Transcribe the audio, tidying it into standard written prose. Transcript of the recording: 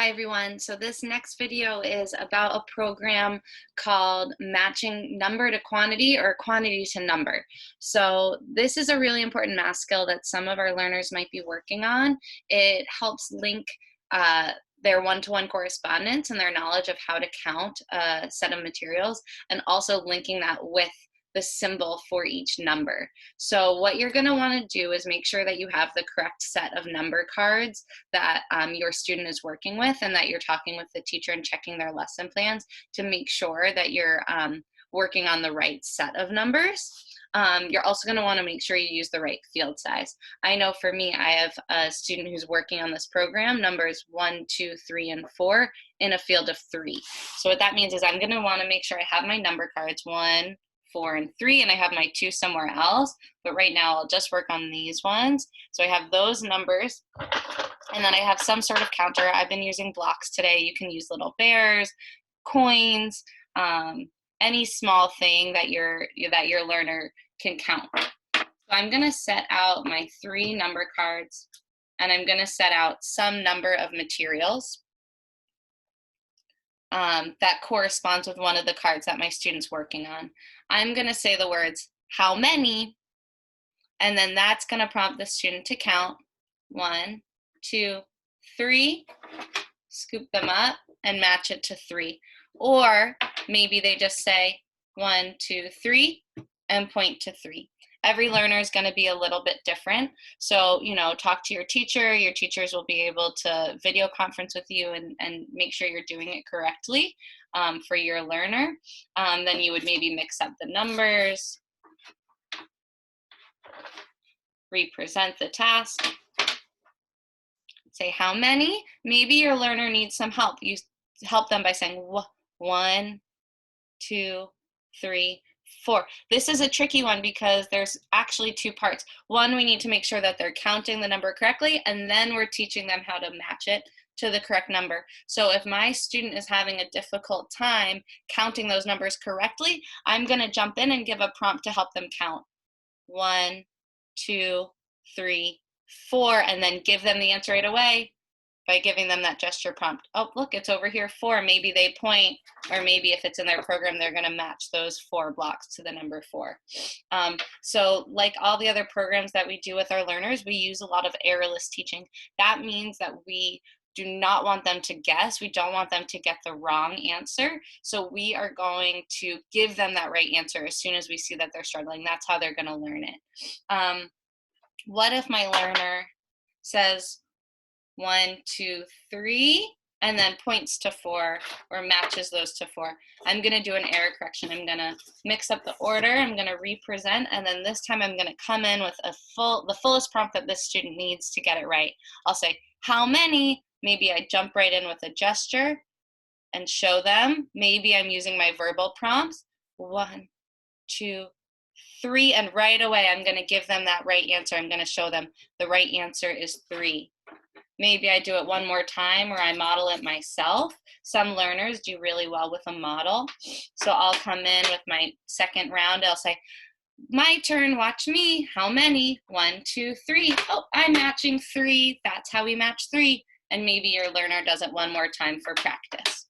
Hi everyone. So this next video is about a program called Matching Number to Quantity or Quantity to Number. So this is a really important math skill that some of our learners might be working on. It helps link their one-to-one correspondence and their knowledge of how to count a set of materials, and also linking that with the symbol for each number. So what you're going to want to do is make sure that you have the correct set of number cards that your student is working with, and that you're talking with the teacher and checking their lesson plans to make sure that you're working on the right set of numbers. You're also going to want to make sure you use the right field size. I know for me, I have a student who's working on this program, numbers 1, 2, 3, and 4 in a field of 3. So what that means is I'm going to want to make sure I have my number cards 1, 4, and 3, and I have my 2 somewhere else. But right now I'll just work on these ones. So I have those numbers, and then I have some sort of counter. I've been using blocks today. You can use little bears, coins, any small thing that your learner can count. So I'm going to set out my 3 number cards, and I'm going to set out some number of materials that corresponds with one of the cards that my student's working on. I'm going to say the words, how many, and then that's going to prompt the student to count 1, 2, 3, scoop them up and match it to 3. Or maybe they just say 1, 2, 3 and point to 3. Every learner is going to be a little bit different. So, talk to your teacher. Your teachers will be able to video conference with you and make sure you're doing it correctly for your learner. Then you would maybe mix up the numbers, represent the task, say how many. Maybe your learner needs some help. You help them by saying 1, 2, 3, 4. This is a tricky one because there's actually 2 parts. One, we need to make sure that they're counting the number correctly, and then we're teaching them how to match it to the correct number. So if my student is having a difficult time counting those numbers correctly, I'm going to jump in and give a prompt to help them count 1, 2, 3, 4, and then give them the answer right away by giving them that gesture prompt. Oh, look, it's over here 4. Maybe they point, or maybe if it's in their program, they're going to match those 4 blocks to the number 4. So like all the other programs that we do with our learners, we use a lot of errorless teaching. That means that we do not want them to guess. We don't want them to get the wrong answer. So we are going to give them that right answer as soon as we see that they're struggling. That's how they're going to learn it. What if my learner says 1, 2, 3, and then points to 4 or matches those to 4? I'm going to do an error correction. I'm going to mix up the order. I'm going to represent, and then this time I'm going to come in with the fullest prompt that this student needs to get it right. I'll say, how many? Maybe I jump right in with a gesture and show them. Maybe I'm using my verbal prompts. 1, 2, 3, and right away I'm going to give them that right answer. I'm going to show them the right answer is 3. Maybe I do it one more time, or I model it myself. Some learners do really well with a model. So I'll come in with my second round. I'll say, my turn, watch me. How many? 1, 2, 3. Oh, I'm matching 3. That's how we match 3. And maybe your learner does it one more time for practice.